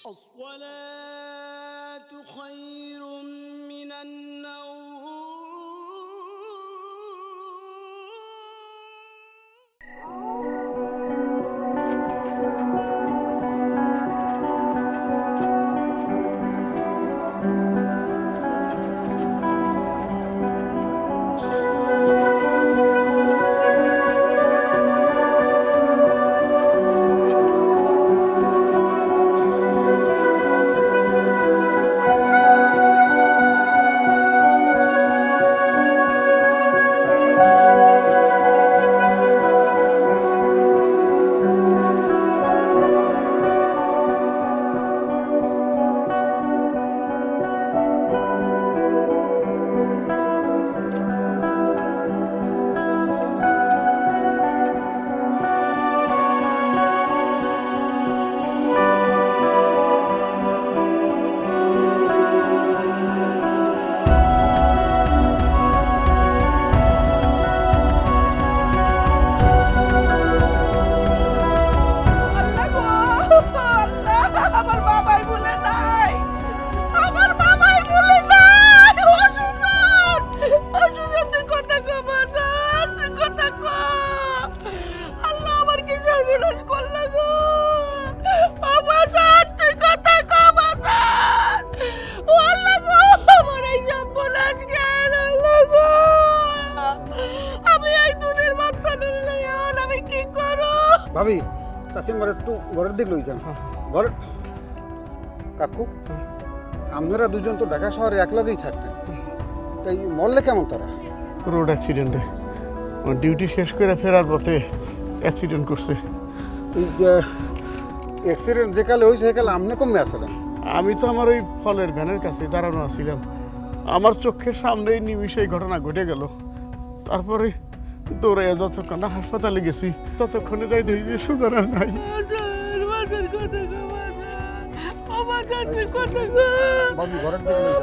الصلاة خير من النوم. ভাবি চাষি মার একটু ঘরের দিক লই যান ঘর কাকু আপনারা দুজন তো ঢাকা শহরে একলগেই থাকতেন তাই মরলে কেমন তারা? রোড অ্যাক্সিডেন্টে ডিউটি শেষ করে ফেরার পথে অ্যাক্সিডেন্ট করছে। ওই যে অ্যাক্সিডেন্ট যে কালে হয়েছে সেকালে আপনি কমে আসলেন? আমি তো আমার ওই ফলের ভ্যানের কাছে দাঁড়ানো আছিলাম, আমার চোখের সামনেই নিমিষে এই ঘটনা ঘটে গেল। তারপরে দৌড়াইয়া যতক্ষণ না হাসপাতালে গেছি ততক্ষণে যাই দেখি যে সুজানা নাই। বাবু ঘরের দিক লই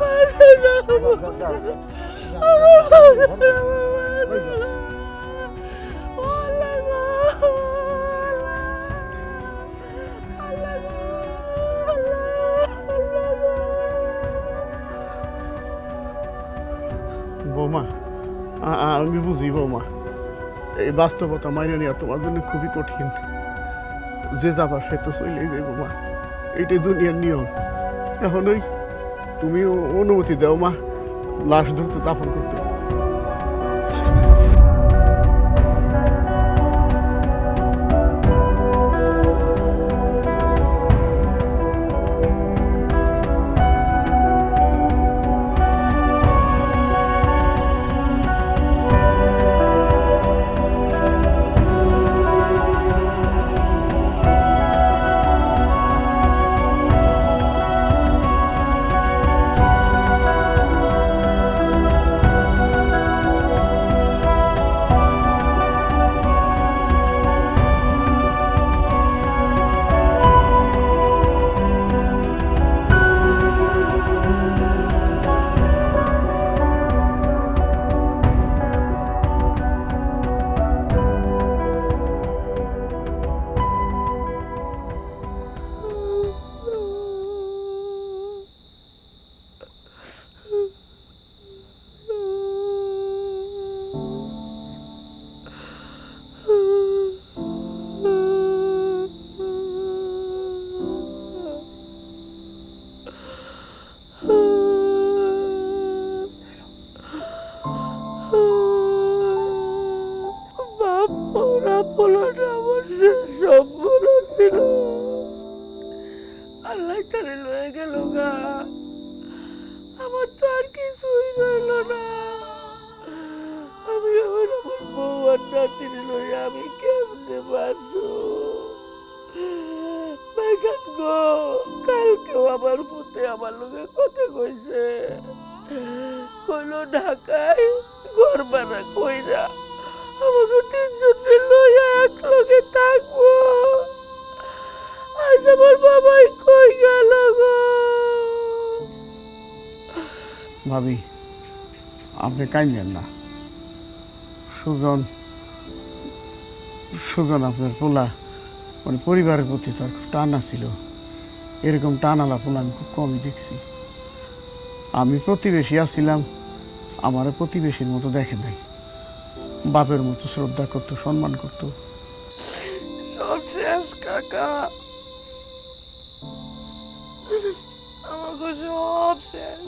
বৌমা, আমি বুঝি বৌমা, এই বাস্তবতা মাইনে নেওয়া তোমার জন্য খুবই কঠিন। যে যাবার সে তো চলেই যাই বৌমা, এইটাই দুনিয়ার নিয়ম। এখন ওই তুমি অনুমতি দাও মা, লাশ ধরতে দাফন করতে। আল্লাহ তারে লয়ে গেল গা, আমার তো আর কিছুই রইল না। আমি আমার বউ আর নাতির লইয়া আমি কেমনে বাঁচো? ভাইজান গো, কালকেও আমার পুতে আমার লগে কথা কইছে, কইল ঢাকায় ঘর বানা কইরা আমাকে তিনজনে লইয়া এক লগে থাকবো। আজ আমার বাবাই কই গেল গো? ভাবি, আপনি কাঁদেন না। সুজন সুজন আপনার পোলা, মানে পরিবারের প্রতি তার খুব টান ছিল। এরকম টানালা ফুল আমি খুব কমই দেখছি। আমি প্রতিবেশী আসছিলাম, আমার প্রতিবেশীর মতো দেখে নাই, বাপের মতো শ্রদ্ধা করতো, সম্মান করতো। সব শেষ কাকা, আমাকে সব শেষ।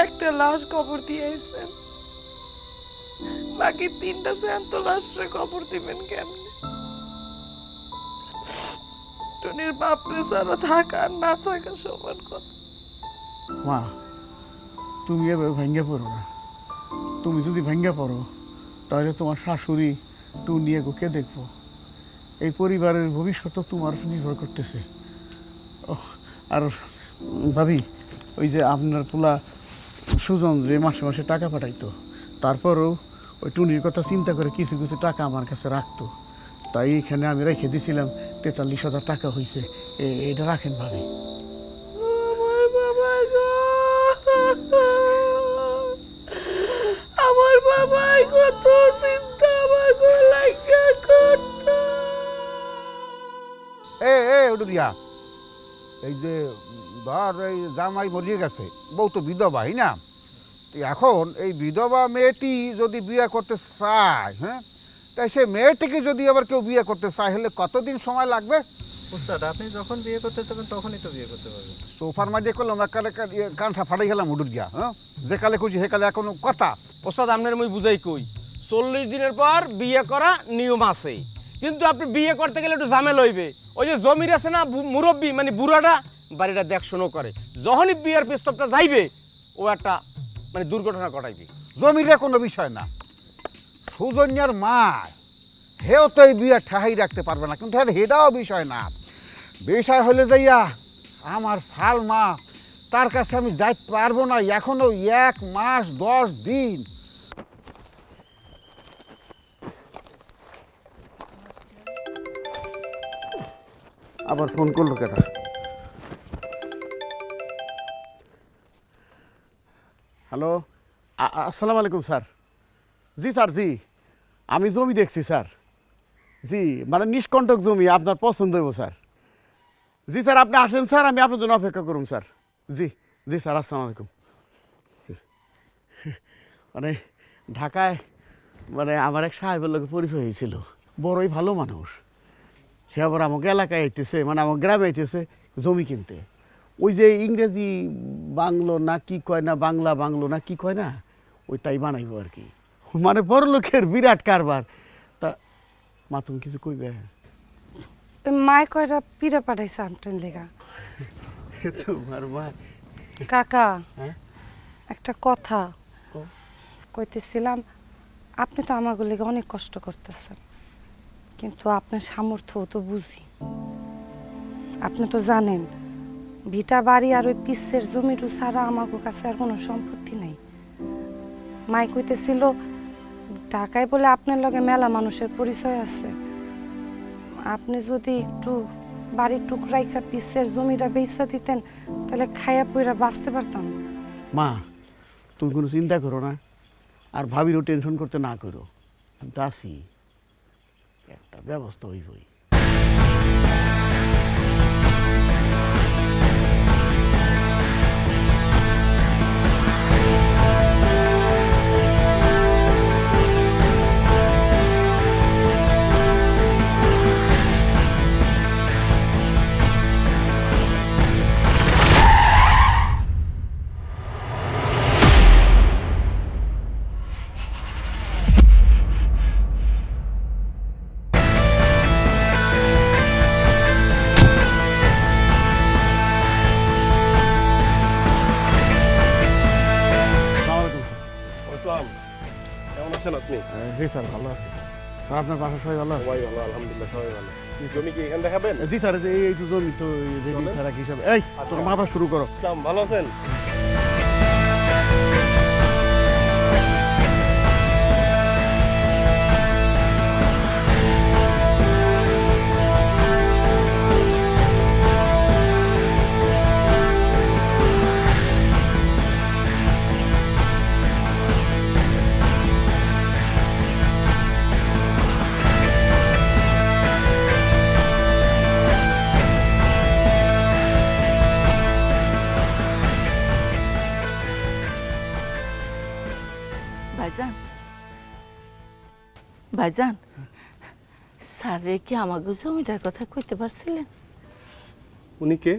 একটা লাশ কবর দিয়েছেন, বাকি 3টা জ্যান্ত লাশরে কবর দিবেন কেমনে? টুনির বাপরে ছাড়া থাকা আর না থাকা সমান কথা। মা, তুমি এবার ভেঙ্গে পড়ো না। তুমি যদি ভেঙ্গে পড়ো তাহলে তোমার শাশুড়ি টুনি এগোকে দেখবো। এই পরিবারের ভবিষ্যৎ তোমার উপর নির্ভর করতেছে। আর ভাবি, ওই যে আপনার পোলা সুজন যে মাসে মাসে টাকা পাঠাইতো, তারপরেও ওই টুনির কথা চিন্তা করে কিছু কিছু টাকা আমার কাছে রাখতো। তাই এখানে আমি রেখে দিয়েছিলাম, 43,000 টাকা হয়েছে। এটা রাখেন ভাবি। আমার বাবা গো, আমার বাবাই কত চিন্তা আমার গো লাগা করত। উডুরিয়া, এই যে ধর এই জামাই মরিয়ে গেছে, বউ তো বিধবা, না? তো এখন এই বিধবা মেয়েটি যদি বিয়ে করতে চায়, হ্যাঁ, তাই সে মেয়েটিকে যদি আবার কেউ বিয়ে করতে চায়, হলে কতদিন সময় লাগবে? উস্তাদ, আপনি যখন বিয়ে করতে চাবেন তখনই তো বিয়ে করতে পারবেন। সোফার মাঝে করলাম একালে কানসা ফাটাই গেলাম উডুরিয়া, হ্যাঁ, যে কালে খুঁজি সে কালে এখনো কথা। ওস্তাদ আপনার মুই বুঝাই কই, 40 দিনের পর বিয়ে করা নিয়ম আছে, কিন্তু আপনি বিয়ে করতে গেলে একটু ঝামেলা হইবে। ওই যে জমির আছে না মুরব্বী, মানে বুড়াটা বাড়িটা দেখশোনও করে, যখনই বিয়ের প্রস্তাবটা যাইবে ও একটা মানে দুর্ঘটনা ঘটাইবে। জমিরে কোনো বিষয় না, সুজন্যার মা হেও তো এই বিয়ে ঠাহাই রাখতে পারবে না, কিন্তু হেটাও বিষয় না। বিষয় হলে যাইয়া আমার সালমা, তার কাছে আমি যাইতে পারবো না এখনো 1 মাস 10 দিন। আবার ফোন করলো কেন? হ্যালো, আসসালামু আলাইকুম স্যার। জি স্যার, জি আমি জমি দেখছি স্যার। জি মানে নিষ্কণ্টক জমি, আপনার পছন্দ হইব স্যার। জি স্যার, আপনি আসেন স্যার, আমি আপনার জন্য অপেক্ষা করুন স্যার। জি জি স্যার, আসসালামু আলাইকুম। মানে ঢাকায় মানে আমার এক সাহেবের লোকের পরিচয় হয়েছিল, বড়ই ভালো মানুষ। সে আবার আমাকে এলাকায় আইতেছে, মানে আমার গ্রামে আইতেছে জমি কিনতে। ওই যে ইংরেজি বাংলো না কি কয় না, বাংলা বাংলো না কি কয় না, ওইটাই বানাইব আর কি। মানে বড় লোকের বিরাট কারবার। তা মা, তুমি কিছু কইবে? মায় কয়টা পিড়া পাঠাইছে আমটেন লেগা। তোমার মা? কাকা, হ্যাঁ? একটা কথা কইতেছিলাম। আপনি তো আমাকে লেগে অনেক কষ্ট করতেছেন, কিন্তু আপনার সামর্থ্য তো বুঝি। আপনি তো জানেন ভিটা বাড়ি আর ওই পিসের জমিটু ছাড়া আমাকে কাছে আর কোনো সম্পত্তি নেই। মাই কইতেছিল ঢাকায় বলে আপনার লগে মেলা মানুষের পরিচয় আছে। আপনি যদি একটু বাড়ির টুকরাইকা পিসের জমিটা বেচা দিতেন, তাহলে খাইয়া পইরা বাঁচতে পারতাম। মা, তুমি কোনো চিন্তা করো না, আর ভাবিরও টেনশন করতে না করো। আমি তো আছি, একটা ব্যবস্থা হইবই। কেমন আছেন আপনি? জি স্যার, ভালো আছি স্যার। আপনার বাসা সবাই ভালো আছে? সবাই ভালো, আলহামদুলিল্লাহ সবাই ভালো। জমি কি এখানে দেখাবেন? জি স্যার, এই তো জমি তো রেডি স্যার হিসাবে। এই তোর মাথা শুরু করো। ভালো আছেন? ভাইজান স্যারে কি আমাকে জমিটার কথা কইতে পারছিলেন? উনি কে?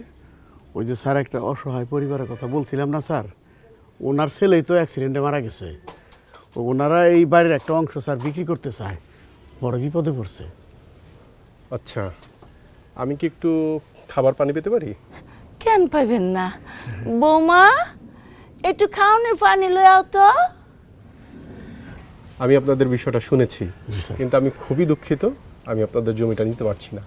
ওই যে স্যার একটা অসহায় পরিবারের কথা বলছিলাম না স্যার, ওনার ছেলেই তো অ্যাক্সিডেন্টে মারা গেছে। ওনারা এই বাড়ির একটা অংশ স্যার বিক্রি করতে চায়, বড় বিপদে পড়ছে। আচ্ছা, আমি কি একটু খাবার পানি পেতে পারি? কেন পাইবেন না? বৌমা একটু খাওয়ানোর পানি লই আও তো। আমি আপনাদের বিষয়টা শুনেছি, জি স্যার। কিন্তু আমি খুবই দুঃখিত, আমি আপনাদের জমিটা নিতে পারছি না।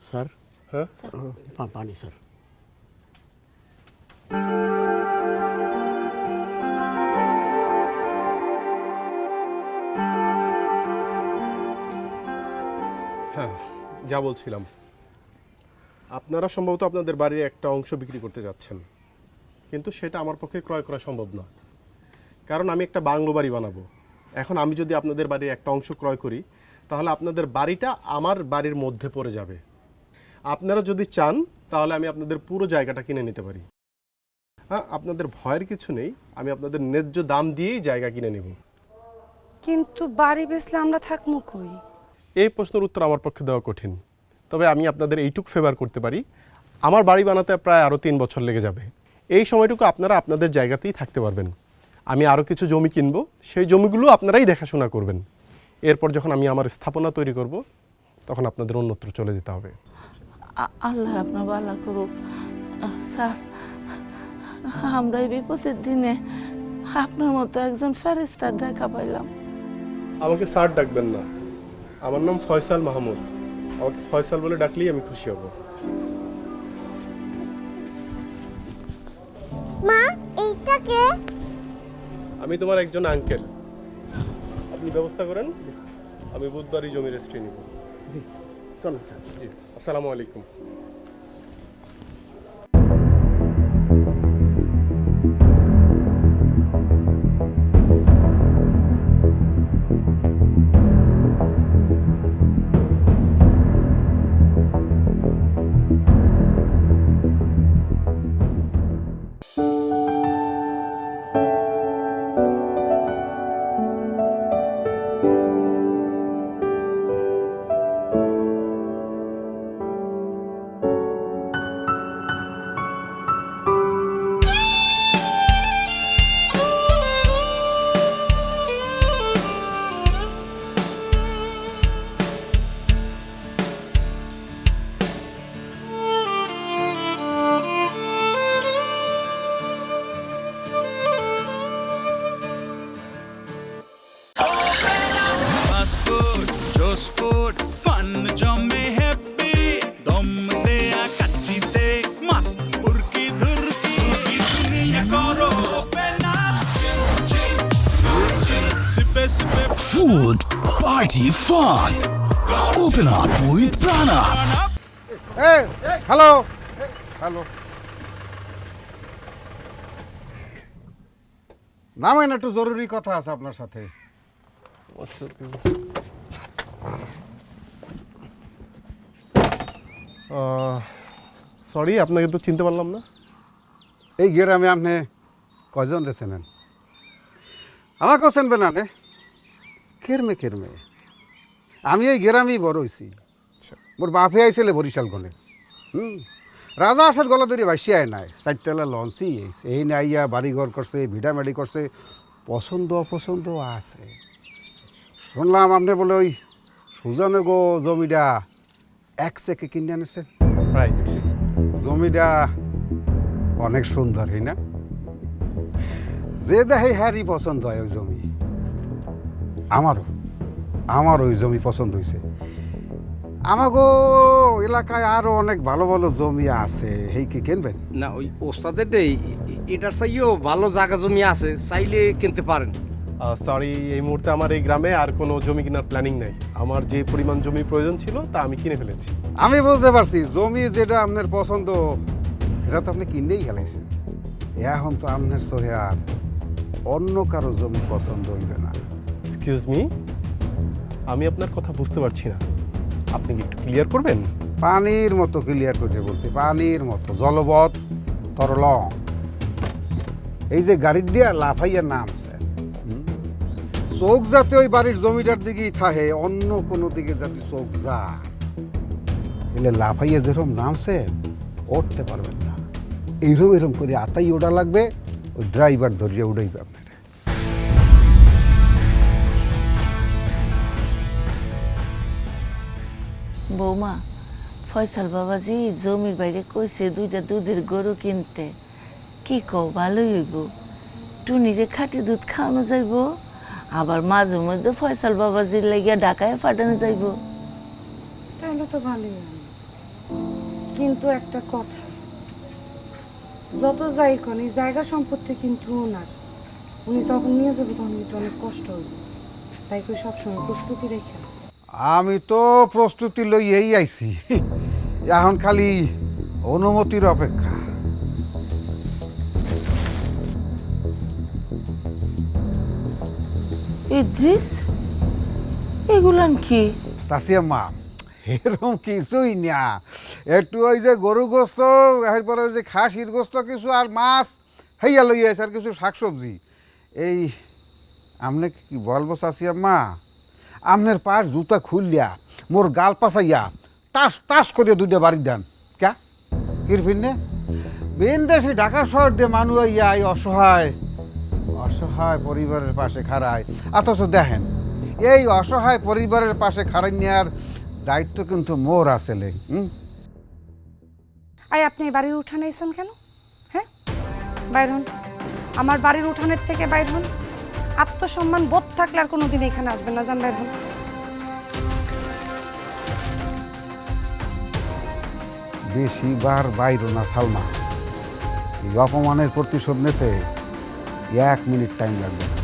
স্যার স্যার হ্যাঁ, পানি স্যার। হ্যাঁ, যা বলছিলাম, আপনারা সম্ভবত আপনাদের বাড়ির একটা অংশ বিক্রি করতে যাচ্ছেন, কিন্তু সেটা আমার পক্ষে ক্রয় করা সম্ভব না, কারণ আমি একটা বাংলো বাড়ি বানাবো। এখন আমি যদি আপনাদের বাড়ির একটা অংশ ক্রয় করি, তাহলে আপনাদের বাড়িটা আমার বাড়ির মধ্যে পড়ে যাবে। আপনারা যদি চান তাহলে আমি আপনাদের পুরো জায়গাটা কিনে নিতে পারি। হ্যাঁ, আপনাদের ভয়ের কিছু নেই, আমি আপনাদের ন্যায্য দাম দিয়েই জায়গা কিনে নেব। কিন্তু বাড়ি বেচলে আমরা থাকবো কই? এই প্রশ্নের উত্তর আমার পক্ষে দেওয়া কঠিন, তবে আমি আপনাদের এইটুক ফেভার করতে পারি, আমার বাড়ি বানাতে প্রায় আরও 3 বছর লেগে যাবে। এই সময়টুকু আপনারা আপনাদের জায়গাতেই থাকতে পারবেন। আমি আরও কিছু জমি কিনবো, সেই জমিগুলো আপনারাই দেখাশোনা করবেন। এরপর যখন আমি আমার স্থাপনা তৈরি করব, তখন আপনাদের অন্যত্র চলে যেতে হবে। আল্লাহ আপনার ভালো করুক। স্যার, আমরা এই বিপদের দিনে আপনার মতো একজন ফেরেশতার দেখা পাইলাম। আমাকে স্যার ডাকবেন না, আমার নাম ফয়সাল মাহমুদ। আমাকে ফয়সাল বলে ডাকলেই আমি খুশি হব। মা, এইটাকে আমি তোমার একজন আঙ্কেল, আপনি ব্যবস্থা করেন, আমি বুধবারই জমি রেজিস্ট্রি নিব। জি চলেন স্যার। জি, আসসালামু আলাইকুম। Food Party Fun. Open up with Prana. এই হ্যালো হ্যালো, নামেন, একটু জরুরি কথা আছে আপনার সাথে। সরি, আপনাকে তো চিনতে পারলাম না। এই গ্রামে আপনি কয়জন রে চেনেন? আমাকেও চেনবে না রে? কেরমে কেরমে, আমি এই গ্রামেই বড় হয়েছি। মোর বাপে আইছিলে বরিশাল গলে। রাজা আসার গলা ধরে বাসি আয় নাই, চারতলা লঞ্চই আইছে। এই না আইয়া বাড়িঘর করছে, ভিটামাটি করছে, পছন্দ অপছন্দ আছে। শুনলাম আপনি বলে ওই সুজনে গো জমিটা 1 চেকে কিনে আনেছেন। রাইট, জমিটা অনেক সুন্দর, হই না? যে দেখে হ্যারই পছন্দ হয় ওই জমি। আমার ওই জমি পছন্দ হয়েছে। আমাগো এলাকায় আরো অনেক ভালো ভালো জমি আছে, এই কি কিনবেন? না, ওই ওস্তাদের এটার চাইও ভালো জায়গা জমি আছে, চাইলে কিনতে পারেন। সরি, এই মুহূর্তে আমার এই গ্রামে আর কোনো জমি কেনার প্ল্যানিং নেই। আমার যে পরিমাণ জমি প্রয়োজন ছিল তা আমি কিনে ফেলেছি। আমি বুঝতে পারছি জমি যেটা আপনার পছন্দ এটা তো আপনি কিনলেই গেলেছেন। এখন তো আপনার চোখে আর অন্য কারো জমি পছন্দ হইবে না। এক্সকিউজ মি, আমি আপনার কথা বুঝতে পারছি না, আপনি কি একটু ক্লিয়ার করবেন? পানির মতো ক্লিয়ার করে বলছি, পানির মতো জলবৎ তরল। এই যে গাড়ি দিয়া লাফাইয়া নামছে, চোখ যাতে ওই বাড়ির জমিটার দিকেই থাকে, অন্য কোনো দিকে যাতে চোখ যায়, এলে লাফাইয়া যেরকম নামছে উঠতে পারবেন না। এইরকম এরকম করে আতাই ওঠা লাগবে, ওই ড্রাইভার ধরিয়ে উঠাইবে আপনার। বৌমা, ফয়সাল বাবাজি জমির বাইরে কইছে 2টা দুধের গরু কিনতে। কি কও, ভালোই হইব। টুনিরে খাঁটি দুধ খাওয়ানো যাইব, আবার মাঝে মধ্যে ফয়সাল বাবাজির লাগিয়া ঢাকায় পাঠানো যাইব। তাহলে তো ভালোই হয়, কিন্তু একটা কথা, যত যাই কোন এই জায়গা সম্পত্তি কিন্তু ওনার। উনি যখন নিয়ে যাবে তখন কিন্তু অনেক কষ্ট হবে, তাই কই সবসময় প্রস্তুতি রেখে। আমি তো প্রস্তুতি লইয়েই আইছি, এখন খালি অনুমতির অপেক্ষা। ইদ্রিস, এগুলান কি? চাষিয়াম্মা, এরকম কিছুই না, একটু ওই যে গরু গোস্ত, এরপরে ওই যে খাসির গোস্ত কিছু, আর মাছ হেইয়া লইয়াছে, আর কিছু শাকসবজি। এই আপনি কি বলবো চাষিয়াম্মা, আপনার পার জুতা খুললিয়া মোর গাল পাশাইয়া টাস টাস করে 2টা বাড়ি দেন ক্যা কিরফিনে বিনদেশি ঢাকা শহর দিয়ে মানুষ ইয়া এই অসহায় অসহায় পরিবারের পাশে খাড়ায়। অথচ দেখেন এই অসহায় পরিবারের পাশে খাড়াই নেওয়ার দায়িত্ব কিন্তু মোর আসলে। আই আপনি এই বাড়ির উঠানে এসেছেন কেন? হ্যাঁ, বাইর হন, আমার বাড়ির উঠানের থেকে বাইর হন। আত্মসম্মান বোধ থাকলে আর কোনোদিন এখানে আসবেন না, জান, বাইর হন। বেশি বার বাইর না সালমা, এই অপমানের প্রতিশোধ নিতে 1 মিনিট টাইম লাগবে না।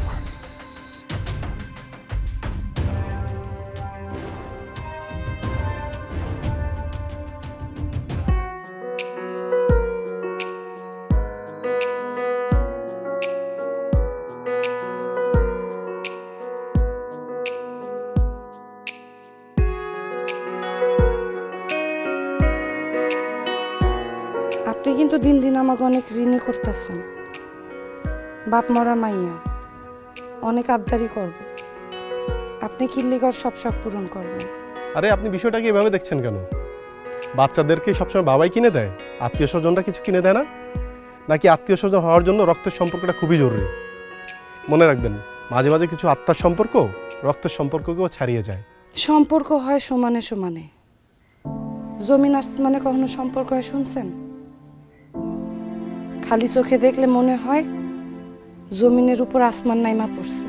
আপনি কিন্তু দিন দিন আমাকে অনেক ঋণী করতেছেন। বাপ মরা মাইয়া, অনেক আবদারি করব, আপনি কিল্লিগর সব শখ পূরণ করবেন। আরে আপনি বিষয়টাকে এভাবে দেখছেন কেন? বাচ্চাদেরকে সবসময় বাবাই কিনে দেয়, আত্মীয় স্বজনরা কিছু কিনে দেয় না? নাকি আত্মীয় স্বজন হওয়ার জন্য রক্তের সম্পর্কটা খুবই জরুরি? মনে রাখবেন, মাঝে মাঝে কিছু আত্মার সম্পর্ক রক্তের সম্পর্ককেও ছাড়িয়ে যায়। সম্পর্ক হয় সমানে সমানে, জমিন আসমানে কখনো সম্পর্ক হয় শুনছেন? খালি চোখে দেখলে মনে হয় জমিনের উপর আসমান নাইমা পড়ছে,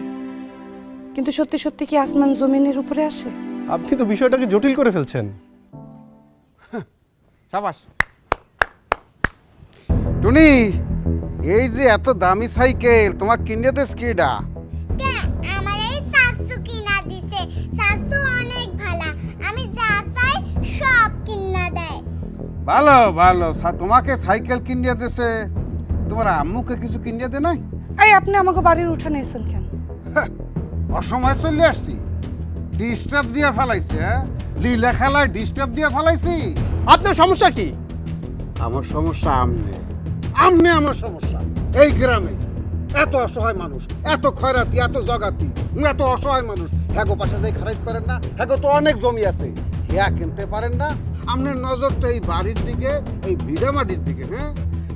কিন্তু সত্যি সত্যি কি আসমান জমিনের উপরে আসে? আপনি তো বিষয়টাকে জটিল করে ফেলছেন। সাবাস টুনি, এই যে এত দামি সাইকেল তোমার কিনে দেশ কিডা? কে আমার এই শাশু কিনা দিছে। শাশু অনেক ভালো, আমি যা চাই সব কিনা দেয়। ভালো ভালো, তোমাকে সাইকেল কিনে দেছে, তোমার আম্মুকে কিছু কিনে দে নাই? এই আপনি আমাকে বাড়ির উঠানে এসেছেন কেন? অসময় চলে আসছি, ডিস্টার্ব দিয়ে ফেলাইছে। লীলা খেলায় ডিস্টার্ব দিয়ে ফেলাইছি। আপনার সমস্যা কি? আমার সমস্যা আমনে, আমনে আমার সমস্যা। এই গ্রামে এত অসহায় মানুষ, এত খয়রাতি, এত জগাতি, এত অসহায় মানুষ, হ্যাগো পাশে যাই খারাইতে পারেন না। হ্যাগো তো অনেক জমি আছে, হ্যাঁ কিনতে পারেন না। আপনার নজর তো এই বাড়ির দিকে, এই ভিড়ামাটির দিকে। হ্যাঁ,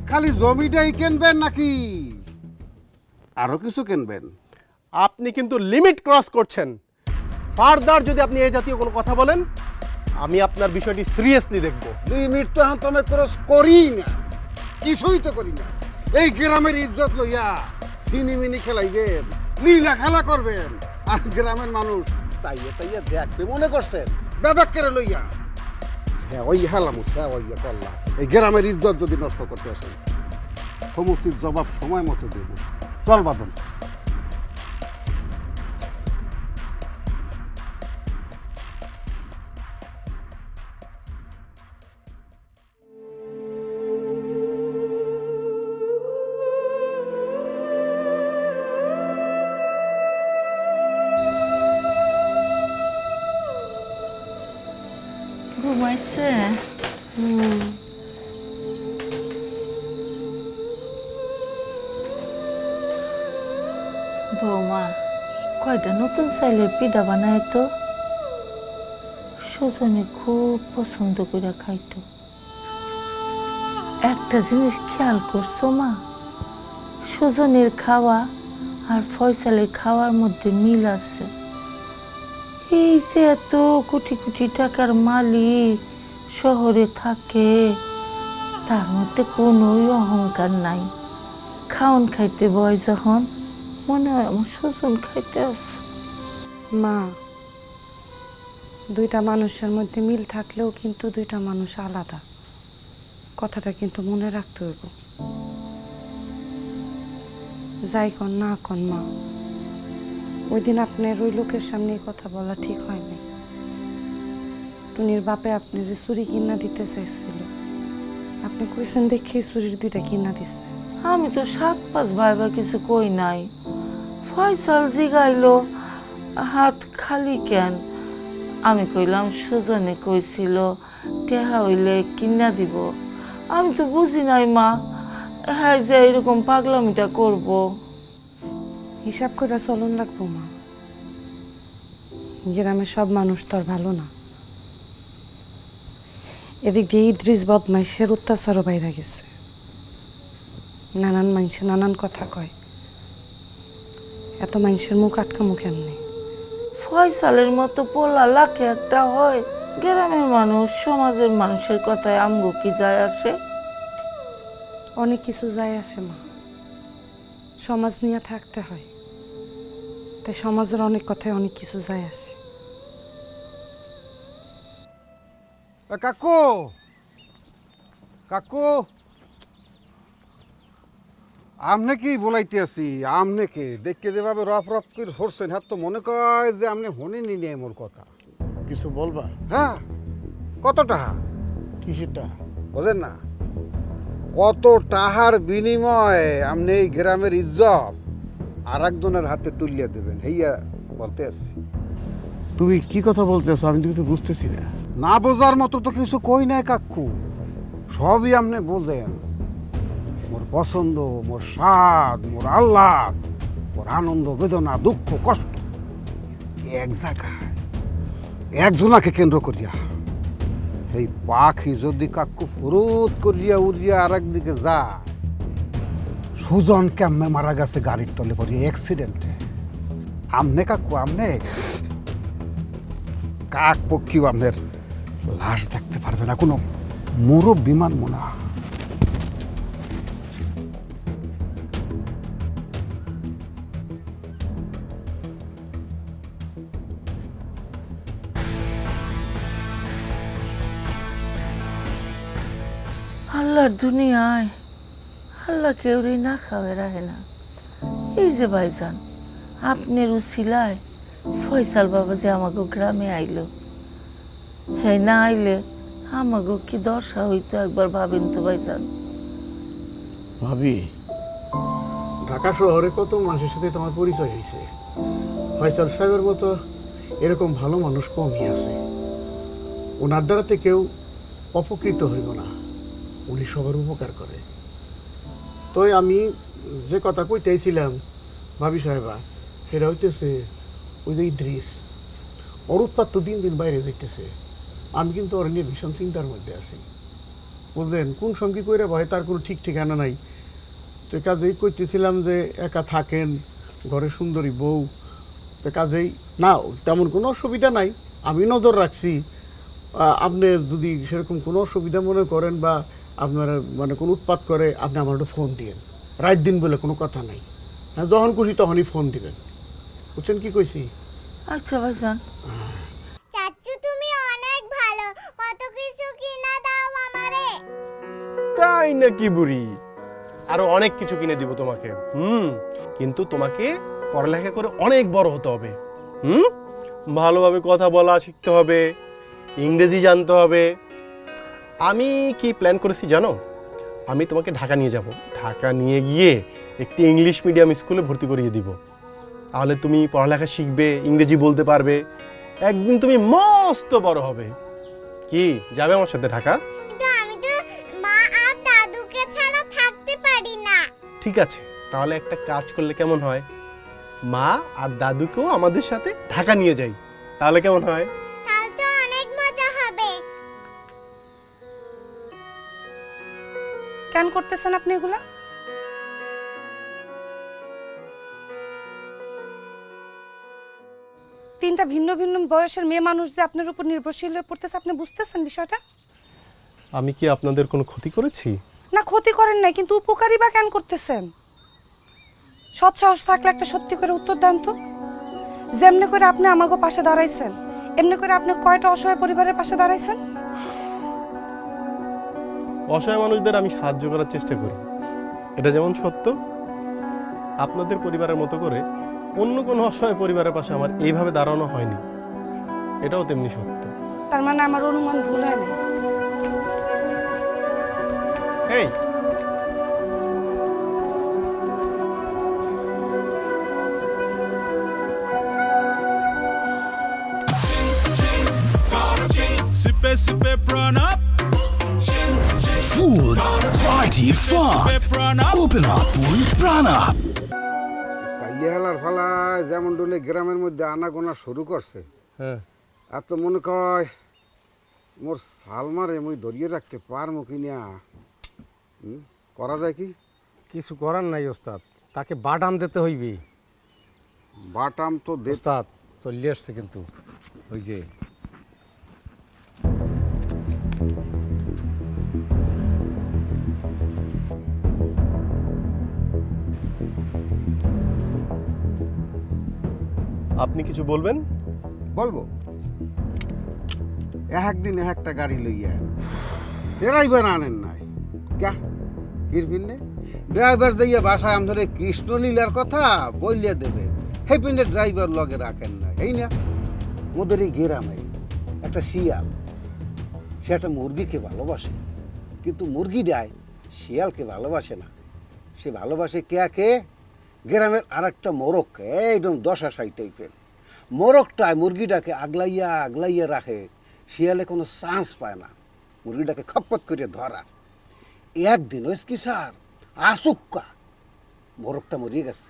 খালি জমিটাই কিনবেন নাকি আরো কিছু কিনবেন? আপনি কিন্তু লিমিট ক্রস করছেন। ফার্দার যদি আপনি এই জাতীয় কোনো কথা বলেন, আমি আপনার বিষয়টি সিরিয়াসলি দেখব। লিমিট তো এখন তুমি ক্রস করি না, কিছুই তো করি না। এই গ্রামের ইজ্জত লইয়া সিনিমিনি খেলাইবেন, লীলা খেলা করবেন, আর গ্রামের মানুষ চাইয়া চাইয়া দেখবে মনে করছেন বেবাক করে লইয়া ওই হেলামু ওইয়া করলাম। এই গ্রামের ইজ্জত যদি নষ্ট করতে আসেন, সমস্ত জবাব সময় মতো দেব। চল বাদন। ঘুমাইছে? বৌমা, কয়টা নতুন চাইলের পিঠা বানায় তো, সুজনে খুব পছন্দ করে খাইতো। একটা জিনিস খেয়াল করছো মা, সুজনের খাওয়া আর ফয়সালের খাওয়ার মধ্যে মিল আছে। এই যে এত কোটি কোটি টাকার মালিক শহরে থাকে, তার মধ্যে কোনোই অহংকার নাই। খাওন খাইতে বয় যখন মনে হয় আমার সুজন খাইতে আছে। মা, দুইটা মানুষের মধ্যে মিল থাকলেও কিন্তু দুইটা মানুষ আলাদা, কথাটা কিন্তু মনে রাখতে হইব। যাই কন না কন মা, ওই দিন আপনার ওই লোকের সামনে কথা বলা ঠিক হয়নি। টুনির বাপে আপনার চুরি কিনা দিতে চাইছিল, আপনি কইছেন দেখি চুরির দুইটা কিনা দিছে। আমি তো 7-5 ভাইবা কিছু কই নাই। ফয়সাল জিগাইলো হাত খালি কেন, আমি কইলাম সুজনে কইছিল টেহা হইলে কিনা দিব। আমি তো বুঝি নাই মা, হ্যাঁ যে এরকম পাগলামিটা করব। হিসাব করে চলন লাগবো মা, গ্রামের সব মানুষ তো আর ভালো না। এদিক দিয়ে ইদ্রিস বদমাইশের অত্যাচারও বাইরে গেছে, নানান মানুষে নানান কথা কয়। এত মানুষের মুখ আটকামু কেমনি? ফয়সালের মতো পোলা লাখে একটা হয়। গ্রামের মানুষ সমাজের মানুষের কথায় আমগো কি যায় আসে? অনেক কিছু যায় আসে মা, সমাজ নিয়ে থাকতে হয়, তাই সমাজের অনেক কথায় অনেক কিছু যায় আসে। কাকু, কাকু, আমনে কি বলাইতে আছি? আমনে কে দেখতে যেভাবে রফ রফ করে ধরছেন, হ্যাঁ তো মনে কয় যে আমনে হনেনি নিয়ে মোর কথা। কিছু বলবা? হ্যাঁ, কত টাকা? কিসেরটা? বোঝেন না? কত টাকার বিনিময়ে আপনি এই গ্রামের ইজ্জত আর একজনের হাতে তুলিয়ে দেবেন, হেইয়া বলতে আছি। তুমি কি কথা বলতেছো? আমি তো বুঝতেছি না। না বোঝার মতো তো কিছু কই নাই কাকু, সবই আপনি বোঝেন। মোর পছন্দ, মোর স্বাদ, মোর আহ্লাদ, মোর আনন্দ, বেদনা, দুঃখ, কষ্ট এক জায়গায় একজনাকে কেন্দ্র করিয়া। এই পাখি যদি কাকু ফুরুত করিয়া উড়িয়া আর একদিকে যায়, সুজন কেমনে মারা গেছে গাড়ির তলে পড়িয়া অ্যাক্সিডেন্টে। আমনে কাকু, আমনে কাক পক্ষীও আপনার লাশ দেখতে পারবে না, কোনো মুরব বিমান মোনা। আল্লাহর দুনিয়ায় আল্লাহ কেউরি না খাওয়া রাখে না। এই যে ভাইজান, আপনার উছিলায় ফয়সাল বাবা যে আমাকে গ্রামে আইলো, হ্যাঁ না আইলে আমাকে কি দশা হইতো একবার ভাবেন তো ভাইজান। ভাবি, ঢাকা শহরে কত মানুষের সাথে তোমার পরিচয় হয়েছে, ফয়সাল সাহেবের মতো এরকম ভালো মানুষ কমই আছে। ওনার দ্বারাতে কেউ অপকৃত হইব না, উনি সবার উপকার করে। তো আমি যে কথা কইতেছিলাম ভাবি সাহেবা, সেটা হইতেছে ওই যে ইদ্রিস, ওর উৎপাত তো দিন দিন বাইরে দেখতেছে। আমি কিন্তু ওর নিয়ে ভীষণ চিন্তার মধ্যে আছি, বুঝলেন? কোন সঙ্গী কইরা ভয় তার কোনো ঠিক ঠিকানা নাই। তো কাজেই কইতেছিলাম যে একা থাকেন, ঘরে সুন্দরী বউ, তো কাজেই না তেমন কোনো অসুবিধা নাই, আমি নজর রাখছি। আপনি যদি সেরকম কোনো অসুবিধা মনে করেন বা আপনার মানে কোনো উৎপাত করে, আপনি আমার একটু ফোন দিয়েন। রাত দিন বলে কোনো কথা নাই, হ্যাঁ যখন খুশি তখনই ফোন দিবেন, বুঝছেন কি কইছি? আচ্ছা ভাইজান। চাচু তুমি অনেক ভালো, কত কিছু কিনা দাও আমারে। তাই নাকি বুড়ি? আরো অনেক কিছু কিনে দিব তোমাকে। কিন্তু তোমাকে পড়ালেখা করে অনেক বড় হতে হবে। ভালোভাবে কথা বলা শিখতে হবে, ইংরেজি জানতে হবে। আমি কি প্ল্যান করেছি জানো? আমি তোমাকে ঢাকা নিয়ে যাব, ঢাকা নিয়ে গিয়ে একটি ইংলিশ মিডিয়াম স্কুলে ভর্তি করিয়ে দিব। তাহলে তুমি পড়ালেখা শিখবে, ইংরেজি বলতে পারবে, একদিন তুমি মস্ত বড় হবে। কি যাবে আমার সাথে ঢাকা? কিন্তু আমি তো মা আর দাদুকে ছাড়া থাকতে পারি না। ঠিক আছে, তাহলে একটা কাজ করলে কেমন হয়, মা আর দাদুকেও আমাদের সাথে ঢাকা নিয়ে যাই, তাহলে কেমন হয়? তাহলে তো অনেক মজা হবে। কেন করতেছেন আপনি এগুলা? তিনটা ভিন্ন ভিন্ন বয়সের মেয়ে মানুষ যে আপনার উপর নির্ভরশীল হয়ে পড়তেছে, আপনি বুঝতেছেন বিষয়টা? আমি কি আপনাদের কোনো ক্ষতি করেছি? না, ক্ষতি করেন নাই, কিন্তু উপকারী বা কেন করতেছেন? সৎ সাহস থাকলে একটা সত্যি করে উত্তর দেন তো। যেমনি করে আপনি আমাগো পাশে দাঁড়াইছেন, এমনি করে আপনি কয়টা অসহায় পরিবারের পাশে দাঁড়াইছেন? অসহায় মানুষদের আমি সাহায্য করার চেষ্টা করি, এটা যেমন সত্য, আপনাদের পরিবারের মতো করে অন্য কোনো অসহায় পরিবারের পাশে আমার এইভাবে দাঁড়ানো হয়নি, এটাও তেমনি সত্য। তার মানে আমার অনুমান ভুল হয় না? এই Sippe, sippe, prana. Food, party, fun. Open up with Prana. কালিয়ালার ফালায় যেমন ডলে গ্রামের মধ্যে আনাগোনা শুরু করছে, হ্যাঁ, আর তো মনে কয় মোর সালমারে মুই ধরিয়ে রাখতে পারমো কিনা। করা যায় কি? কিছু করার নাই ওস্তাদ, তাকে বাটাম দিতে হইবে। বাটাম তো দে। ওস্তাদ চলে আসছে কিন্তু, ওই যে আপনি কিছু বলবেন? বলবো, একদিন একটা গাড়ি লইয়া ড্রাইভার আনেন নাই ক্যা গিরবিনে ড্রাইভার যাইয়া বাসায় আমাদের কৃষ্ণলীলার কথা বললিয়া দেবে, হে পিন্ডে ড্রাইভার লগে রাখেন না। এই না ওদের এই গ্রামে একটা শিয়াল, সে একটা মুরগিকে ভালোবাসে, কিন্তু মুরগিটাই শিয়ালকে ভালোবাসে না। সে ভালোবাসে কে গ্রামের আর একটা মোরগ, একদম 10-60 টাইপের মোরগটায় মুরগিটাকে আগলাইয়া রাখে। শিয়ালে কোনো চান্স পায় না মুরগিটাকে খপ্পত করে ধরা। একদিন ওই কি স্যার আসুক্কা মোরগটা মরিয়ে গেছে।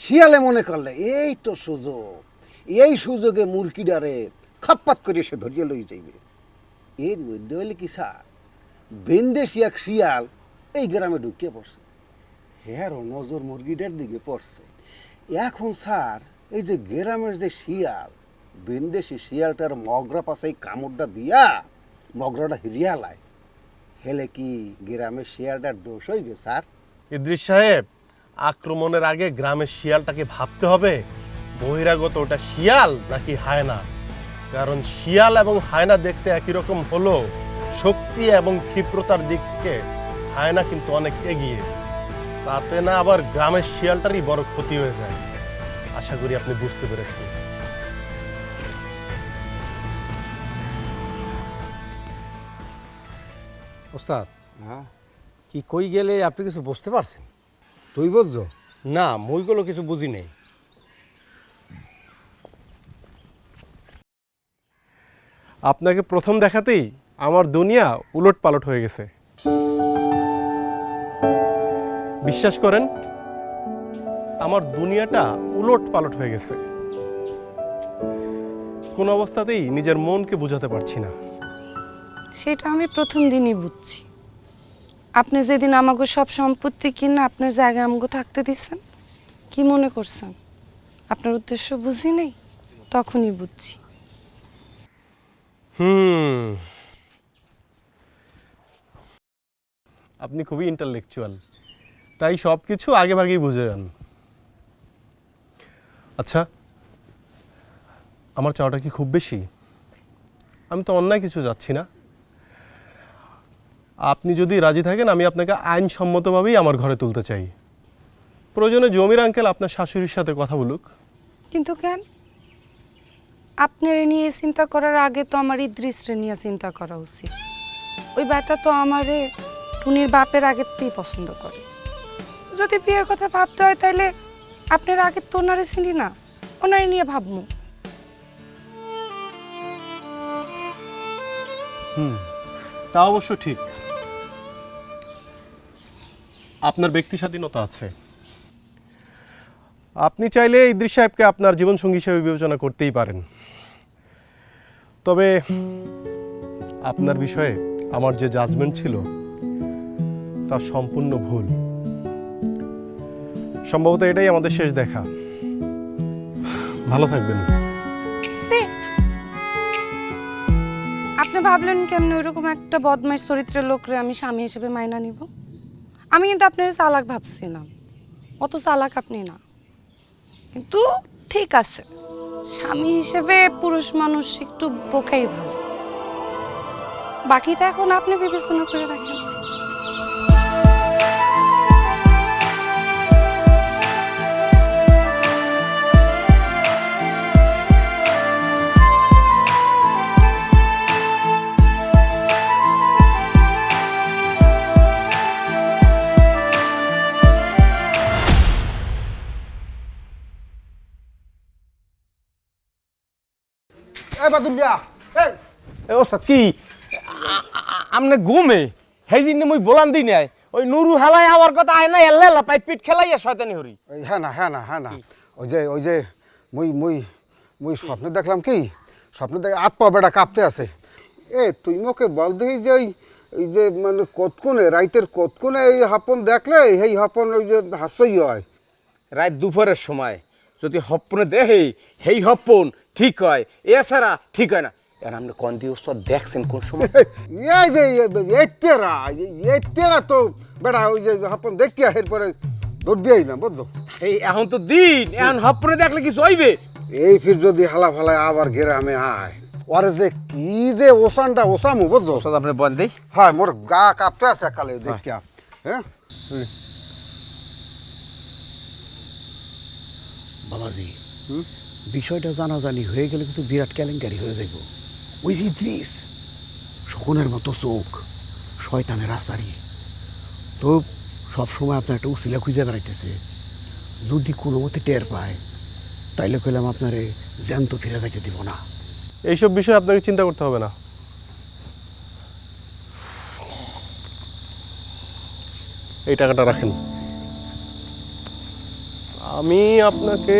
শিয়ালে মনে করলে এই তো সুযোগ, এই সুযোগে মুরগিটারে খপ্পত করে সে ধরিয়ে লই যাইবে। এর মধ্যে হইলে কি স্যার বেন্দেশি এক শিয়াল এই গ্রামে ঢুকিয়ে পড়ছে। হেরও নজর মুরগিটার দিকে পড়ছে। এখন স্যার এই যে গ্রামের যে শিয়াল, বিন্দেশি শিয়ালটার মগরা পাশে কামড়টা দিয়া মগরাটা হিরিয়ালায়, হেলে কি গ্রামের শিয়ালটার দোষ হইবে স্যার? ইদ্রিস সাহেব, আক্রমণের আগে গ্রামের শিয়ালটাকে ভাবতে হবে বহিরাগত ওটা শিয়াল নাকি হায়না। কারণ শিয়াল এবং হায়না দেখতে একই রকম হলো শক্তি এবং ক্ষিপ্রতার দিক থেকে হায়না কিন্তু অনেক এগিয়ে। তাতে না আবার গ্রামের শিয়ালটারই বড় ক্ষতি হয়ে যায়। আশা করি আপনি বুঝতে পেরেছেন। ওস্তাদ হ্যাঁ, কি কই গেলে আপনি কিছু বুঝতে পারছেন? তুই বুঝছো? না, মুইগুলো কিছু বুঝি নেই। আপনাকে প্রথম দেখাতেই আমার দুনিয়া উলট পালট হয়ে গেছে। বিশ্বাস করেন, আমার দুনিয়াটা উলট পালট হয়ে গেছে। কোন অবস্থাতেই নিজের মনকে বোঝাতে পারছি না। সেটা আমি প্রথম দিনই বুঝছি। আপনি যেদিন আমাকে সব সম্পত্তি কিনে আপনার জায়গায় আমাকে থাকতে দিচ্ছেন, কি মনে করছেন আপনার উদ্দেশ্য বুঝি নেই? তখনই বুঝছি। আপনি খুবই ইন্টালেকচুয়াল, তাই সব কিছু আগে ভাগেই বুঝে যান। আচ্ছা, আমার চাওয়াটা কি খুব বেশি? আমি তো অন্যায় কিছু যাচ্ছি না। আপনি যদি রাজি থাকেন, আমি আপনাকে আইনসম্মতভাবেই আমার ঘরে তুলতে চাই। প্রয়োজনে জমির আঙ্কেল আপনার শাশুড়ির সাথে কথা বলুক। কিন্তু কেন? আপনার নিয়ে চিন্তা করার আগে তো আমার ইদ্রিসরে নিয়ে চিন্তা করা উচিত। ওই ব্যাটা তো আমারে টুনির বাপের আগেরতেই পছন্দ করে। যদি বিয়ের কথা ভাবতে হয় তাহলে আপনার আগে তো ওনারে চিনি না, ওনারে নিয়ে ভাবমু। তা অবশ্য ঠিক, আপনার ব্যক্তি স্বাধীনতা আছে। আপনি চাইলে ইদ্রিস সাহেবকে আপনার জীবনসঙ্গী হিসেবে বিবেচনা করতেই পারেন, তবে আপনার বিষয়ে আমার যে জাজমেন্ট ছিল তা সম্পূর্ণ ভুল। সম্ভবত এটাই আমাদের শেষ দেখা। ভালো থাকবেন। আপনি ভাবলেন কেমনে ওইরকম একটা বদমাইশ চরিত্রের লোকরে আমি স্বামী হিসেবে মাইনা নিব? আমি কিন্তু আপনার চালাক ভাবছিলাম, অত চালাক আপনি না। কিন্তু ঠিক আছে, স্বামী হিসেবে পুরুষ মানুষ একটু বোকাই ভালো। বাকিটা এখন আপনি বিবেচনা করে রাখেন। এই বাদুলিয়া, এই এ ওস্তাদ কি আমনে ঘুমে হেই জিন মুই বলান দিই নাই ওই নুরু হালাই আওয়ার কথা আয় না এল্লা পাইট পিট খেলাইয়া শয়তানি হরি। হ্যাঁ না ওই যে মুই স্বপ্নে দেখলাম কি, স্বপ্নে দেখে হাত পা বেটা কাঁপতে আছে। তুই মোকে বল দিই যে ওই যে মানে কতক্ষণে রাইতের কতক্ষণে এই হাপন দেখলে এই হাপন ওই যে হাস্যই হয় রাত দুপুরের সময় যদি হপ্পনে দেহে হেই হপ্পন ঠিক হয়, এছাড়া ঠিক হয় না। আর আপনি কোন দিয়ে ওস্তাদ দেখছেন কোন সময়? এই যে এতেরা তো বেটা ওই যে হাপন দেখিয়া এরপরে দৌড় দিয়েই না, বুঝছো? এই এখন তো দিন, এখন হপ্পনে দেখলে কিছু হইবে? এই ফির যদি হালা ফালায় আবার গ্রামে আয়, ওরে যে কি যে ওসামু, বুঝছো? ওস্তাদ আপনি বল দেই। হ্যাঁ, মোর গা কাঁপতে আছে কালে দেখিয়া। হ্যাঁ বাবাজি, বিষয়টা জানাজানি হয়ে গেলে কিন্তু বিরাট কেলেঙ্কারি হয়ে যাইব। ওই যে ইদ্রিস, শকুনের মতো চোখ, শয়তানের আচারি, তো সবসময় আপনার একটা উসিলা খুঁজে বেড়াইতেছে। যদি কোনো মতে টের পায় তাইলে কইলাম আপনারে জ্যান্ত ফিরে যাইতে দিব না। এইসব বিষয়ে আপনাকে চিন্তা করতে হবে না। এই টাকাটা রাখেন, আমি আপনাকে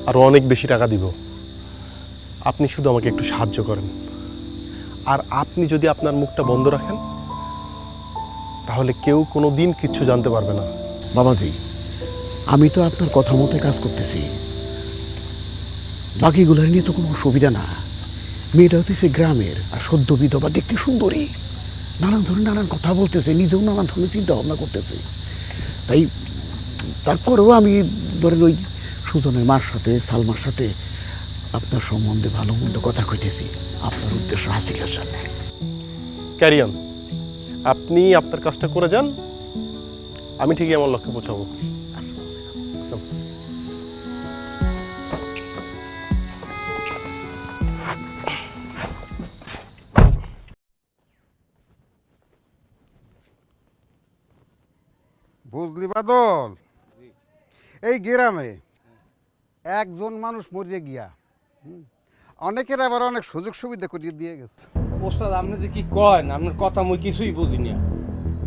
আরো অনেক বেশি টাকা দিব। আপনি শুধু আমাকে একটু সাহায্য করেন, আর আপনি যদি আপনার মুখটা বন্ধ রাখেন তাহলে কেউ কোনো দিন কিচ্ছু জানতে পারবে না। বাবাজি, আমি তো আপনার কথা মতো কাজ করতেছি, বাকিগুলো নিয়ে তো কোনো অসুবিধা না। মেয়েটা হচ্ছে সে গ্রামের, আর সদ্য বিধবা, দেখতে সুন্দরী, নানান ধরনের নানান কথা বলতেছে, নিজেও নানান ধরনের চিন্তা ভাবনা করতেছে। তাই তারপরেও আমি ধরেন ওই সুজনের মার সাথে, সালমার সাথে আপনার সম্বন্ধে ভালো মন্দ কথা কইতেছি, আপনার উদ্দেশ্য হাসিলের সামনে। ক্যারিয়ান, আপনি আপনার কাজটা করে যান, আমি ঠিকই আমার লক্ষ্যে পৌঁছাবো। বুঝলি বাদল, এই গ্রামে একজন মানুষ মরিয়ে গিয়া অনেকের আবার অনেক সুযোগ সুবিধা করিয়ে দিয়ে গেছে। ওস্তাদ আপনি যে কি কন, আপনার কথা মুই কিছুই বুঝি না।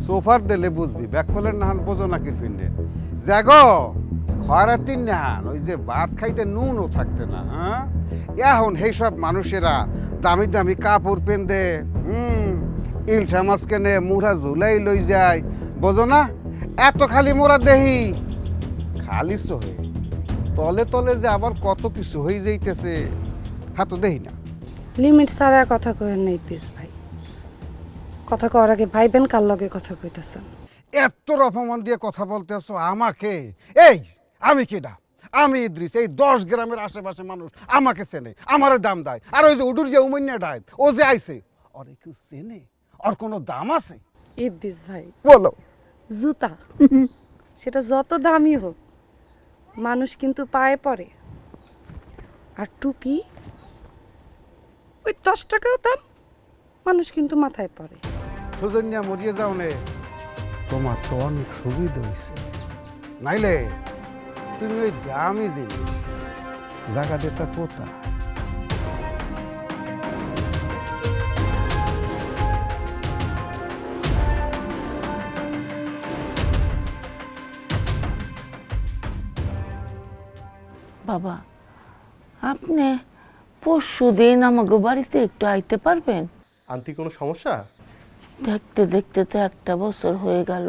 সোফার দিলে বুঝবি, ব্যাককলের নাহান বোঝো নাকির ফিন্ডে জাগো খয়রাতির নাহান ওই যে ভাত খাইতে নুনও থাকতে না। হ্যাঁ, এখন সেই সব মানুষেরা দামি দামি কাপড় পেন্দে, ইলশা মাছ কেনে, মুড়া ঝুলাই লই যায়, বোঝো না? এত খালি মোরা দেহি খালি হয়ে তলে তলে যে আবার কত কিছু হয়ে যাইতেছে, হ্যাঁ তো দেহি না। লিমিট ছাড়া কথা কইেন না ইদ্রিস ভাই। কথা কওয়ার আগে ভাইবেন কার লগে কথা কইতেছেন। এত অপমান দিয়ে কথা বলতেছো আমাকে? এই আমি কেডা? আমি ইদ্রিস, এই 10 গ্রামের আশেপাশে মানুষ আমাকে চেনে, আমারে দাম দেয়। আর ওই যে উডুর যে উমন্যা ডায়, ও যে আইছে, ওরে কেউ চেনে? ওর কোনো দাম আছে? ইদ্রিস ভাই, বলো। জুতা সেটা যত দামি হোক, মানুষ কিন্তু পায়ে পড়ে। আর টুপি ওই 10 টাকাও দাম, মানুষ কিন্তু মাথায় পড়ে। সুজন্যা মরিয়ে যাও নে, তোমার তো অনেক সুবিধা হয়েছে। নাইলে তুমি ওই দামি জিনিস জায়গা দিতে কোথা বাবা, আপনি পরশু দিন আমাকে বাড়িতে একটু আইতে পারবেন? আন্টি কোনো সমস্যা? দেখতে দেখতে তো 1 বছর হয়ে গেল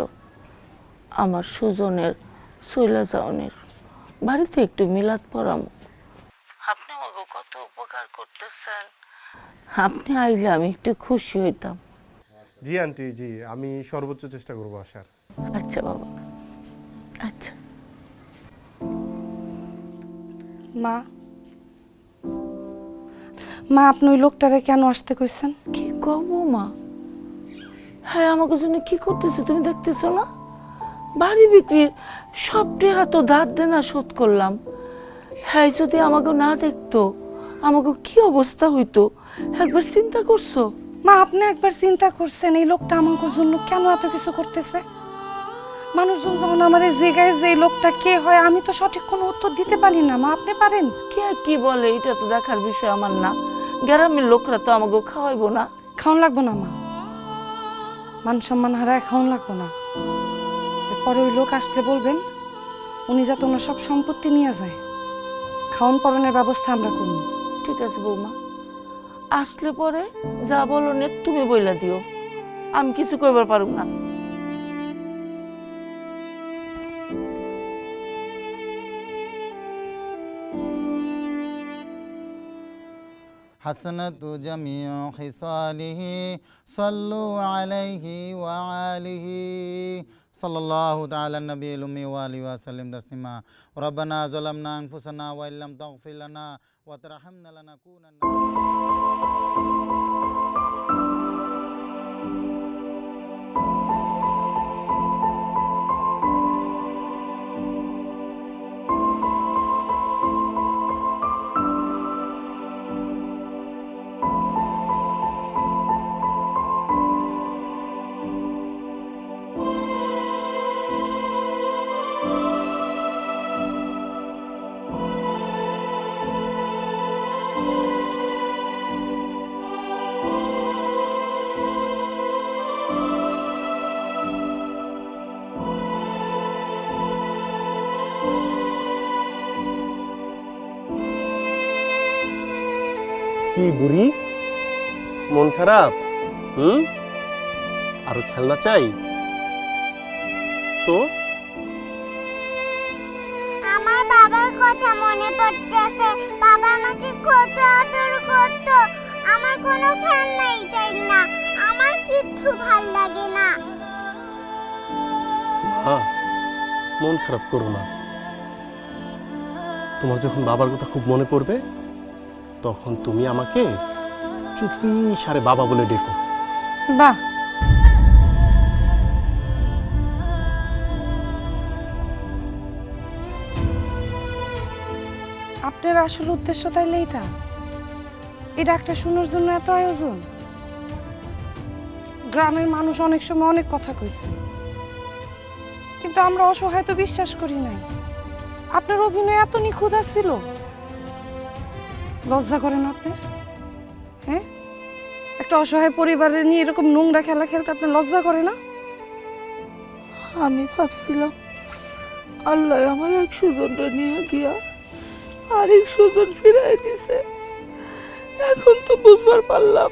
আমার সুজনের চইলা যাওনের। বাড়িতে একটু মিলাদ পড়াম। আপনি আমাকে কত উপকার করতেছেন, আপনি আইলে আমি একটু খুশি হইতাম। জি আন্টি, জি, আমি সর্বোচ্চ চেষ্টা করবো আসার। আচ্ছা বাবা, আচ্ছা। মা, মা আপনি ওই লোকটারে কেন আসতে কইছেন? কি কব মা? হ্যাঁ, আমাকে জন্য কি করতেছে তুমি দেখতেছো না? বাড়ি বিক্রির সব টাকা তো ধার দেনা শোধ করলাম। হ্যাঁ, যদি আমাকে না দেখতো আমাকে কি অবস্থা হইতো একবার চিন্তা করছো? মা, আপনি একবার চিন্তা করছেন এই লোকটা আমার জন্য কেন এত কিছু করতেছে? মানুষজন যখন আমার এই জায়গায় যে এই লোকটা কে হয় আমি তো সঠিক কোনো উত্তর দিতে পারি না। মা, আপনি পারেন? কে কি বলে এটা তো দেখার বিষয় আমার না। গ্রামের লোকরা তো আমাকে খাওয়াইবো না। খাওয়ান লাগবো না মা, মান সম্মান হারায় খাওয়ান লাগবো না। এরপরে ওই লোক আসলে বলবেন উনি যাতে ওনার সব সম্পত্তি নিয়ে যায়। খাওয়ান পরনের ব্যবস্থা আমরা করব। ঠিক আছে বৌমা, আসলে পরে যা বলো নে তুমি বইলা দিও, আমি কিছু কইবার পারুম না। حسنت جميع خصاله صلوا عليه وآله صلى الله تعالى النبي الأمي وآله وسلم تسليما ربنا ظلمنا أنفسنا وإن لم تغفر لنا وترحمنا لنكونن কি বুড়ি, মন খারাপ? আরো খেলনা চাই তো? আমার বাবার কথা মনে পড়তেছে। বাবা আমাকে কত আদর করত। আমার কোনো খেলনাই চাই না, আমার কিচ্ছু ভাল লাগে না। হ্যাঁ, মন খারাপ করো না। তোমার যখন বাবার কথা খুব মনে পড়বে তখন তুমি আমাকে চুপি সারে বাবা বলে ডেকো। বাহ, আপনার আসল উদ্দেশ্য তাইলে এটা একটা শোনার জন্য এত আয়োজন? গ্রামের মানুষ অনেক সময় অনেক কথা কইছে, কিন্তু আমরা অসহায় তো বিশ্বাস করি নাই। আপনার অভিনয় এত নিখুঁত ছিল। লজ্জা করেন আপনি? হ্যাঁ, একটা অসহায় পরিবারের নিয়ে এরকম নোংরা খেলা খেলতে আপনার লজ্জা করে না? আমি ভাবছিলাম আল্লাহ আমার এক সুজনটা নিয়ে গিয়া আরেক সুজন ফিরাই দিছে। এখন তো বুঝবার পারলাম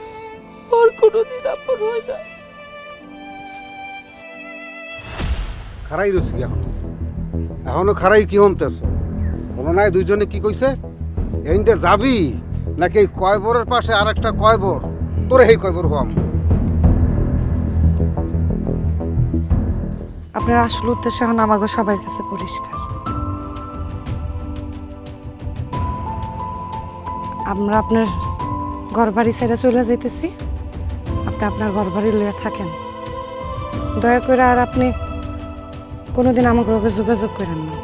ওর কোনোদিন আপন হয় না। খারাই রয়েছে কি এখনো খারাই কি হনতেছ? মনে নাই দুইজনে কি কইছে? এইটা যাবি নাকি এই কয়বরের পাশে আর একটা কয়বর, তোরে এই কয়বর হওয়াম। আপনার আসল উদ্দেশ্য এখন আমাকে সবার কাছে পরিষ্কার। আমরা আপনার ঘর বাড়ি ছেড়ে চলে যাইতেছি, আপনি আপনার ঘর বাড়ি লইয়া থাকেন। দয়া করে আর আপনি কোনোদিন আমাকে যোগাযোগ করেন না।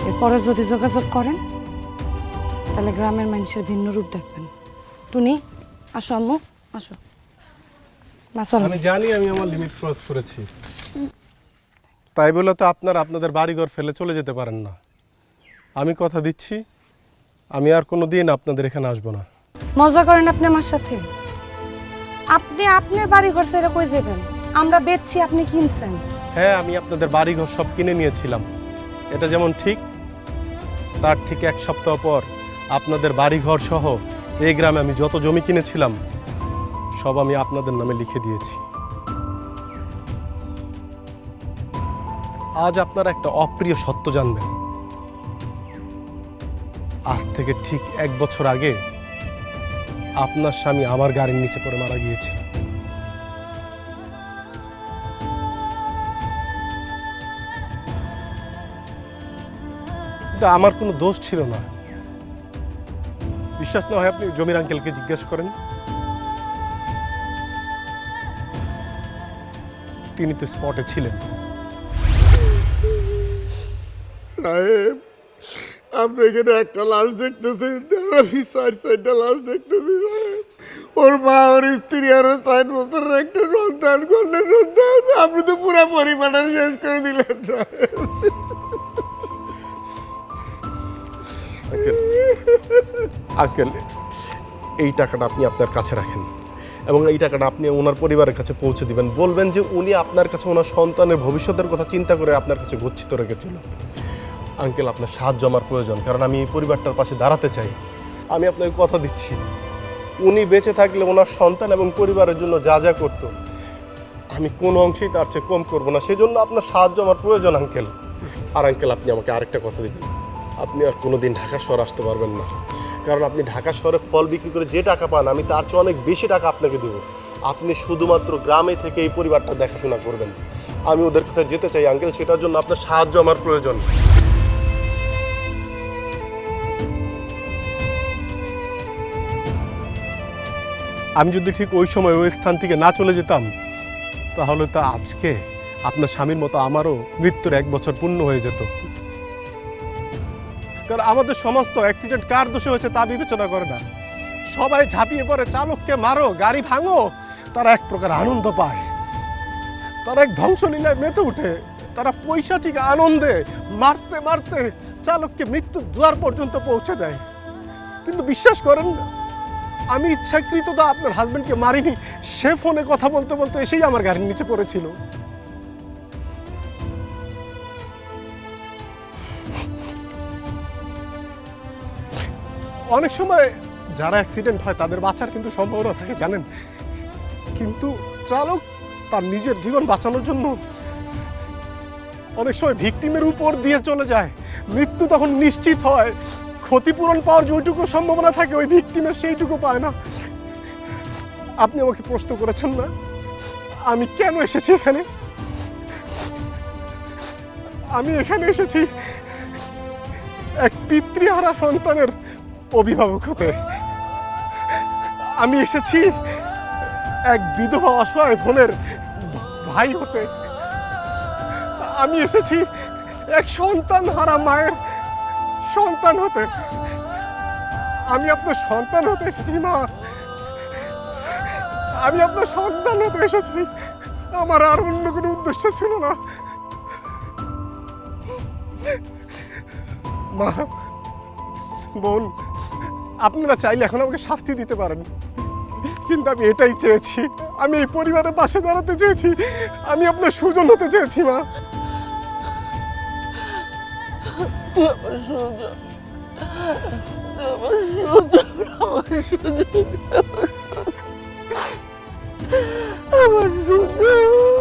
এরপরে যদি যোগাযোগ করেন তাহলে গ্রামের মানুষের ভিন্ন রূপ দেখবেন। টুনি, আসো আম্মু, আসো। মা চলো। আমি জানি আমি আমার লিমিট ক্রস করেছি, তাই বলে তো আপনাদের বাড়িঘর ফেলে চলে যেতে পারেন না। আমি কথা দিচ্ছি আমি আর কোনো দিন আপনাদের এখানে আসবো না। মজা করেন আপনি আমার সাথে? আপনি আপনার বাড়ি ঘর ছেড়ে কই যাবেন? আমরা বেচছি, আপনি কিনছেন। হ্যাঁ, আমি আপনাদের বাড়িঘর সব কিনে নিয়েছিলাম, এটা যেমন ঠিক তার ঠিক 1 সপ্তাহ পর আপনাদের বাড়িঘর সহ এই গ্রামে আমি যত জমি কিনেছিলাম সব আমি আপনাদের নামে লিখে দিয়েছি। আজ আপনারা একটা অপ্রিয় সত্য জানবেন। আজ থেকে ঠিক 1 বছর আগে আপনার স্বামী আমার গাড়ির নিচে পড়ে মারা গিয়েছে। কিন্তু আমার কোনো দোষ ছিল না। বিশ্বাস না হয় আপনি জমির আঙ্কেলকে জিজ্ঞেস করেন, তিনি তো স্পটে ছিলেন। সাহেব, আপনি এখানে একটা লাশ দেখতেছেন, আমি 4-4টা লাশ দেখতেছি সাহেব। ওর মা, ওর স্ত্রী, আর 60 বছরের একটা সন্তান, কন্যা সন্তান। আপনি তো পুরো পরিবারটা শেষ করে দিলেন সাহেব। আঙ্কেল, এই টাকাটা আপনি আপনার কাছে রাখেন এবং এই টাকাটা আপনি ওনার পরিবারের কাছে পৌঁছে দিবেন। বলবেন যে উনি আপনার কাছে ওনার সন্তানের ভবিষ্যতের কথা চিন্তা করে আপনার কাছে গচ্ছিত রেখেছিল। আঙ্কেল, আপনার সাহায্য আমার প্রয়োজন, কারণ আমি এই পরিবারটার পাশে দাঁড়াতে চাই। আমি আপনাকে কথা দিচ্ছি, উনি বেঁচে থাকলে ওনার সন্তান এবং পরিবারের জন্য যা যা করতো আমি কোনো অংশেই তার চেয়ে কম করবো না। সেজন্য আপনার সাহায্য আমার প্রয়োজন আঙ্কেল। আর আঙ্কেল, আপনি আমাকে আরেকটা কথা দিবেন, আপনি আর কোনোদিন ঢাকা শহর আসতে পারবেন না, কারণ আপনি ঢাকা শহরে ফল বিক্রি করে যে টাকা পান আমি তার চেয়ে অনেক বেশি টাকা আপনাকে দেবো। আপনি শুধুমাত্র গ্রামে থেকে এই পরিবারটা দেখাশোনা করবেন। আমি ওদের কাছে যেতে চাই আঙ্কেল, সেটার জন্য আপনার সাহায্য আমার প্রয়োজন। আমি যদি ঠিক ওই সময় ওই স্থান থেকে না চলে যেতাম তাহলে তো আজকে আপনার স্বামীর মতো আমারও মৃত্যুর 1 বছর পূর্ণ হয়ে যেত। কারণ আমাদের সমাজ তো অ্যাক্সিডেন্ট কার দোষে হয়েছে তা বিবেচনা করে না। সবাই ঝাঁপিয়ে পড়ে, চালককে মারো, গাড়ি ভাঙো, তারা এক প্রকার আনন্দ পায়, তারা এক ধ্বংসলীলায় মেতে উঠে, তারা পৈশাচিক আনন্দে মারতে মারতে চালককে মৃত্যুর দুয়ার পর্যন্ত পৌঁছে দেয়। কিন্তু বিশ্বাস করেন, আমি ইচ্ছাকৃত আপনার হাজবেন্ডকে মারিনি। সে ফোনে কথা বলতে বলতে এসেই আমার গাড়ির নিচে পড়েছিল। অনেক সময় যারা অ্যাক্সিডেন্ট হয় তাদের বাঁচার কিন্তু সম্ভাবনা থাকে জানেন, কিন্তু চালক তার নিজের জীবন বাঁচানোর জন্য অনেক সময় ভিকটিমের উপর দিয়ে চলে যায়। মৃত্যু তখন নিশ্চিত হয়, ক্ষতিপূরণ পাওয়ার যেটুকু সম্ভাবনা থাকে ওই ভিকটিমের সেইটুকু পায় না। আপনি আমাকে প্রশ্ন করেছেন না আমি কেন এসেছি এখানে? আমি এখানে এসেছি এক পিতৃহারা সন্তানের অভিভাবক হতে। আমি এসেছি এক বিধবা অসহায় বোনের ভাই হতে। আমি এসেছি এক সন্তান হারা মায়ের সন্তান হতে। আমি আপনার সন্তান হতে এসেছি মা, আমি আপনার সন্তান হতে এসেছি। আমার আর অন্য কোনো উদ্দেশ্য ছিল না। মা, বোন, আপনারা চাইলে এখন আমাকে শাস্তি দিতে পারেন, কিন্তু আমি এটাই চেয়েছি, আমি এই পরিবারের পাশে দাঁড়াতে চেয়েছি, আমি আপনার সুজন হতে চেয়েছি মা। আমার সুজন